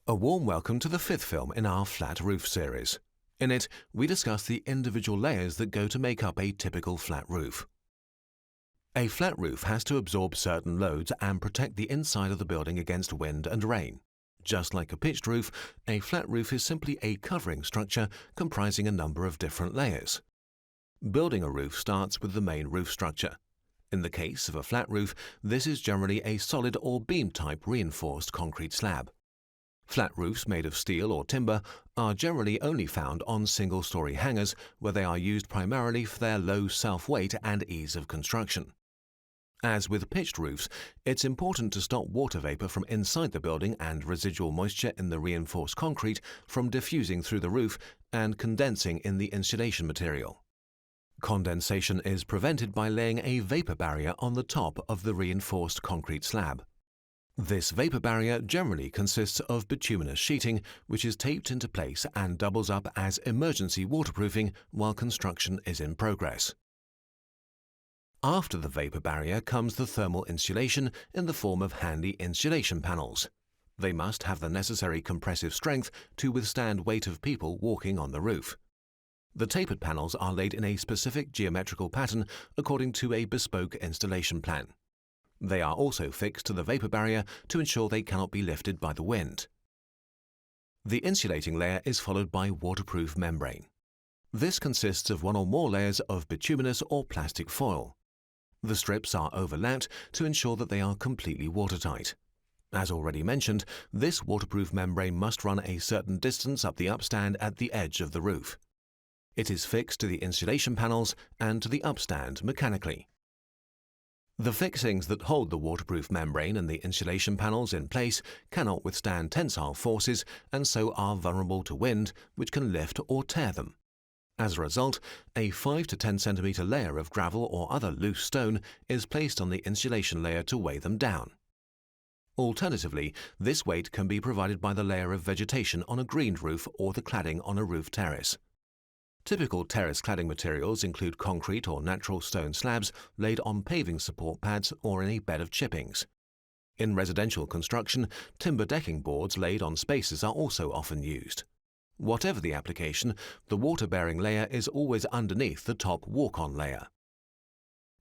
A warm welcome to the fifth film in our flat roof series. In it, we discuss the individual layers that go to make up a typical flat roof. A flat roof has to absorb certain loads and protect the inside of the building against wind and rain. Just like a pitched roof, a flat roof is simply a covering structure comprising a number of different layers. Building a roof starts with the main roof structure. In the case of a flat roof, this is generally a solid or beam-type reinforced concrete slab. Flat roofs made of steel or timber are generally only found on single-story hangars, where they are used primarily for their low self-weight and ease of construction. As with pitched roofs, it's important to stop water vapor from inside the building and residual moisture in the reinforced concrete from diffusing through the roof and condensing in the insulation material. Condensation is prevented by laying a vapor barrier on the top of the reinforced concrete slab. This vapor barrier generally consists of bituminous sheeting, which is taped into place and doubles up as emergency waterproofing while construction is in progress. After the vapor barrier comes the thermal insulation in the form of handy insulation panels. They must have the necessary compressive strength to withstand weight of people walking on the roof. The tapered panels are laid in a specific geometrical pattern according to a bespoke installation plan. They are also fixed to the vapor barrier to ensure they cannot be lifted by the wind. The insulating layer is followed by waterproof membrane. This consists of one or more layers of bituminous or plastic foil. The strips are overlapped to ensure that they are completely watertight. As already mentioned, this waterproof membrane must run a certain distance up the upstand at the edge of the roof. It is fixed to the insulation panels and to the upstand mechanically. The fixings that hold the waterproof membrane and the insulation panels in place cannot withstand tensile forces and so are vulnerable to wind, which can lift or tear them. As a result, a 5 to 10 centimeter layer of gravel or other loose stone is placed on the insulation layer to weigh them down. Alternatively, this weight can be provided by the layer of vegetation on a greened roof or the cladding on a roof terrace. Typical terrace cladding materials include concrete or natural stone slabs laid on paving support pads or in a bed of chippings. In residential construction, timber decking boards laid on spaces are also often used. Whatever the application, the water-bearing layer is always underneath the top walk-on layer.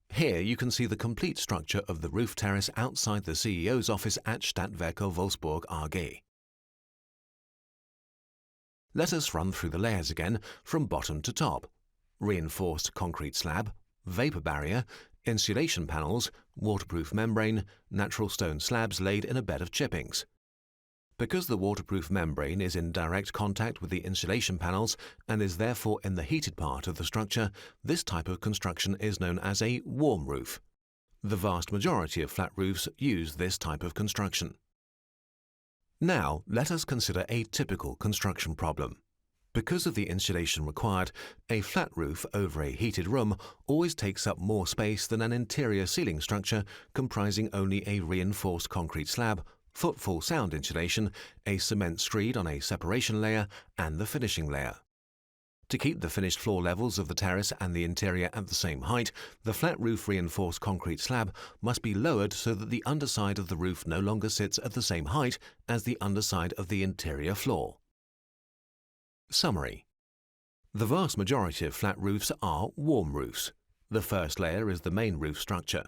Here you can see the complete structure of the roof terrace outside the CEO's office at Stadtwerke Wolfsburg AG. Let us run through the layers again from bottom to top. Reinforced concrete slab, vapor barrier, insulation panels, waterproof membrane, natural stone slabs laid in a bed of chippings. Because the waterproof membrane is in direct contact with the insulation panels and is therefore in the heated part of the structure, this type of construction is known as a warm roof. The vast majority of flat roofs use this type of construction. Now, let us consider a typical construction problem. Because of the insulation required, a flat roof over a heated room always takes up more space than an interior ceiling structure comprising only a reinforced concrete slab, footfall sound insulation, a cement screed on a separation layer, and the finishing layer. To keep the finished floor levels of the terrace and the interior at the same height, the flat roof reinforced concrete slab must be lowered so that the underside of the roof no longer sits at the same height as the underside of the interior floor. Summary. The vast majority of flat roofs are warm roofs. The first layer is the main roof structure.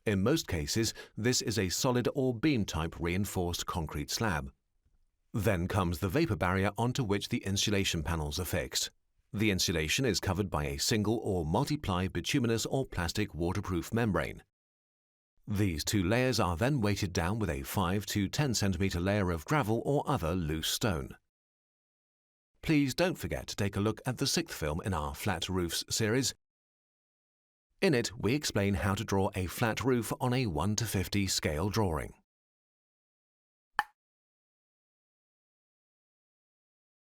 In most cases, this is a solid or beam-type reinforced concrete slab. Then comes the vapor barrier onto which the insulation panels are fixed. The insulation is covered by a single or multiply bituminous or plastic waterproof membrane. These two layers are then weighted down with a 5 to 10 centimeter layer of gravel or other loose stone. Please don't forget to take a look at the sixth film in our Flat Roofs series. In it, we explain how to draw a flat roof on a 1 to 50 scale drawing.